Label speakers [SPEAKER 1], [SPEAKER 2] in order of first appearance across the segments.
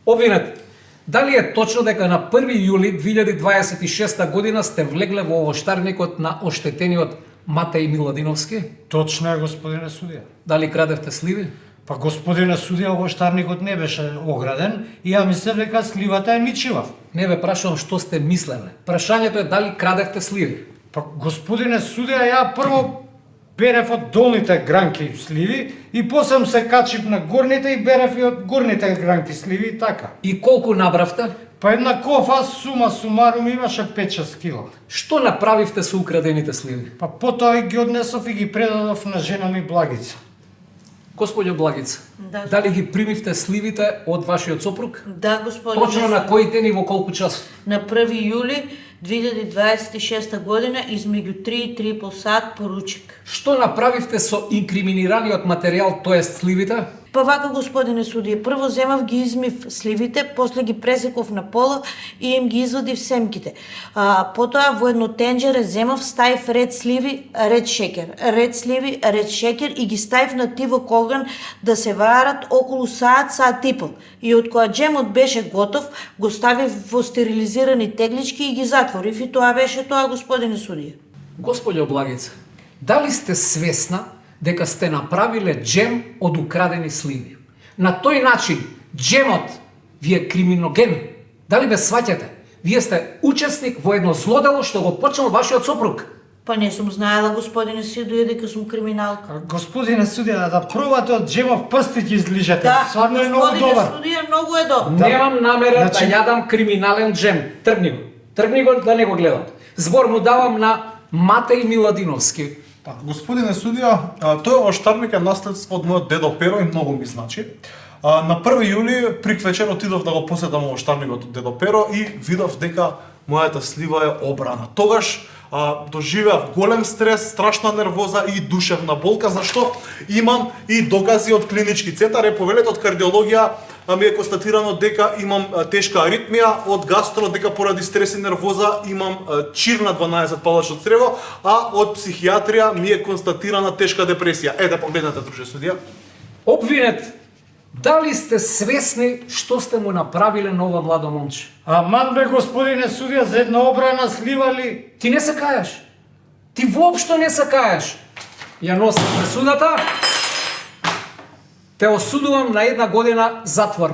[SPEAKER 1] Обвинет, дали е точно дека на 1 јули 2026 година сте влегле во овоштарникот на оштетениот Матеј Миладиновски?
[SPEAKER 2] Точно е, господине судија.
[SPEAKER 1] Дали крадевте сливи?
[SPEAKER 2] Па господине судија, овоштарникот не беше ограден и ја мислев дека сливата е ничива.
[SPEAKER 1] Не ве прашувам што сте мислеле. Прашањето е дали крадевте сливи.
[SPEAKER 2] Па господине судија, ја прво берев од долните гранки сливи и после се качив на горните и берев и од горните гранки сливи и така.
[SPEAKER 1] И колку набравте?
[SPEAKER 2] Па една кофа сума сумарум имаше 5-6 кила.
[SPEAKER 1] Што направивте со украдените сливи?
[SPEAKER 2] Па потоа ги однесов и ги предадов на жена ми Благица.
[SPEAKER 1] Господјо Благица,
[SPEAKER 3] Да.
[SPEAKER 1] дали ги примивте сливите од вашиот сопруг?
[SPEAKER 3] Да, господине.
[SPEAKER 1] Точно на кој ден и во колку час?
[SPEAKER 3] На 1 јули 2026 година измеѓу 3 и 3,5 сат поручик.
[SPEAKER 1] Што направивте со инкриминираниот материјал, тоест сливите?
[SPEAKER 3] Па вака, господине судија, прво земав ги измив сливите, после ги пресеков на пола и им ги извадив семките. Потоа во едно тенџере земав, ставив ред сливи, ред шекер, ред сливи, ред шекер и ги ставив на тивок оган да се варат околу саат, саат и пол. И од кога джемот беше готов, го ставив во стерилизирани теглички и ги затворив и тоа беше тоа, господине судија.
[SPEAKER 1] Господјо Благица, дали сте свесна дека сте направиле джем од украдени сливи? На тој начин джемот ви е криминоген. Дали ме сваќате? Вие сте учесник во едно злодело што го почнал вашиот сопруг.
[SPEAKER 3] Па не сум знаела, господине судија, дека сум криминалка.
[SPEAKER 2] Господине судија, да пробате од джемов прстик излижете.
[SPEAKER 3] Да,
[SPEAKER 2] Стварно е многу
[SPEAKER 3] господине
[SPEAKER 2] добар.
[SPEAKER 3] судија, многу е добар.
[SPEAKER 2] Да.
[SPEAKER 1] Немам намера
[SPEAKER 2] Значи-
[SPEAKER 1] да јадам криминален джем. Тргни го. Тргни го да не го гледам. Збор му давам на Матеј Миладиновски.
[SPEAKER 4] Па, господине судија, тој овоштарник е наследство од мојот дедо Pero и многу ми значи. На 1 јули приквечер отидов да го посетам овоштарникот од дедо Pero и видов дека мојата слива е обрана. Тогаш доживеав голем стрес, страшна нервоза и душевна болка, зашто имам и докази од клинички центар, повелет од кардиологија ми е констатирано дека имам тешка аритмија, од гастро дека поради стрес и нервоза имам чир на 12 палачно црево, а од психијатрија ми е констатирана тешка депресија. Ете, погледнете, друже судија.
[SPEAKER 1] Обвинет, дали сте свесни што сте му направиле на ова младо момче?
[SPEAKER 2] Аман бе, господине судија, за една обрана слива ли?
[SPEAKER 1] Ти не се каеш. Ти воопшто не се каеш. Ја носам пресудата. Те осудувам на 1 година затвор.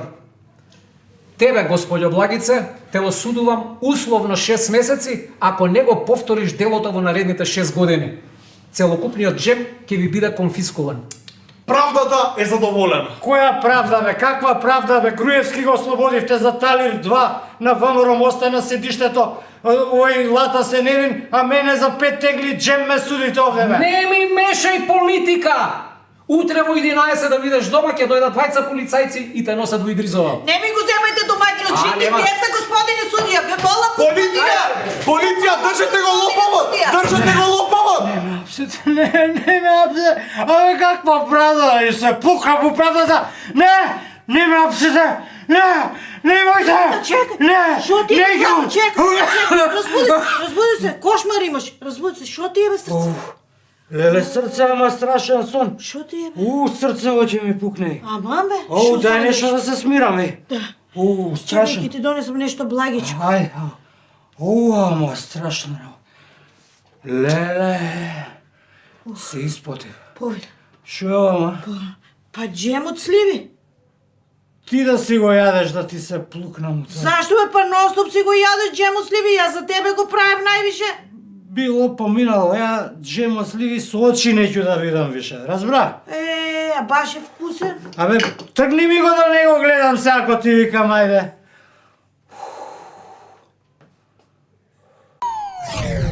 [SPEAKER 1] Тебе, господјо Благице, те осудувам условно 6 месеци, ако не го повториш делото во наредните 6 години. Целокупниот джем ќе ви биде конфискуван.
[SPEAKER 4] Правдата е задоволена.
[SPEAKER 2] Која правда бе? Каква правда бе? Груевски го ослободивте за Талир 2 на ВМРО мосте на седиштето. Ој лата се невин, а мене за 5 тегли джем ме судите овде бе.
[SPEAKER 1] Не ми мешај политика! Утре во 11 да видиш дома ќе дојдат 2 полицајци и те носат во Идризова.
[SPEAKER 3] Не ми го земајте домаќинот,
[SPEAKER 1] А,
[SPEAKER 3] жити
[SPEAKER 1] нема.
[SPEAKER 3] деца, господине судија, ве мола
[SPEAKER 4] Полиција! Полиција, држете го лопавот! Држете го лопавот!
[SPEAKER 2] Не ме апсе. Абе каква правда и се пука по правдата. Не ме апсете. Не можете.
[SPEAKER 3] Чекај,
[SPEAKER 2] Не.
[SPEAKER 3] шо ти
[SPEAKER 2] Не
[SPEAKER 3] е?
[SPEAKER 2] ќе.
[SPEAKER 3] Чекај, разбуди се, кошмар имаш, разбуди се, шо ти е бе срце?
[SPEAKER 2] Леле, срце, ама страшен сон.
[SPEAKER 3] Шо ти е бе?
[SPEAKER 2] Срце очи ми пукне.
[SPEAKER 3] Аман бе,
[SPEAKER 2] О, дај
[SPEAKER 3] правиш?
[SPEAKER 2] нешто да се смираме.
[SPEAKER 3] Да.
[SPEAKER 2] О,
[SPEAKER 3] Чекај,
[SPEAKER 2] страшно.
[SPEAKER 3] ќе ти донесам нешто благичко.
[SPEAKER 2] Ај, ама страшно. Леле, се испотив.
[SPEAKER 3] Повеќе.
[SPEAKER 2] Шо е ама?
[SPEAKER 3] Па джем од сливи.
[SPEAKER 2] Ти да си го јадеш да ти се плукна му.
[SPEAKER 3] Зашто бе, па ностоп си го јадеш джем од сливи, јас за тебе го правев највише.
[SPEAKER 2] Било поминало, ја джем од сливи со очи неќу да видам више, разбра?
[SPEAKER 3] А баш е вкусен.
[SPEAKER 2] Абе, тргни ми го да не го гледам се ако ти викам, ајде.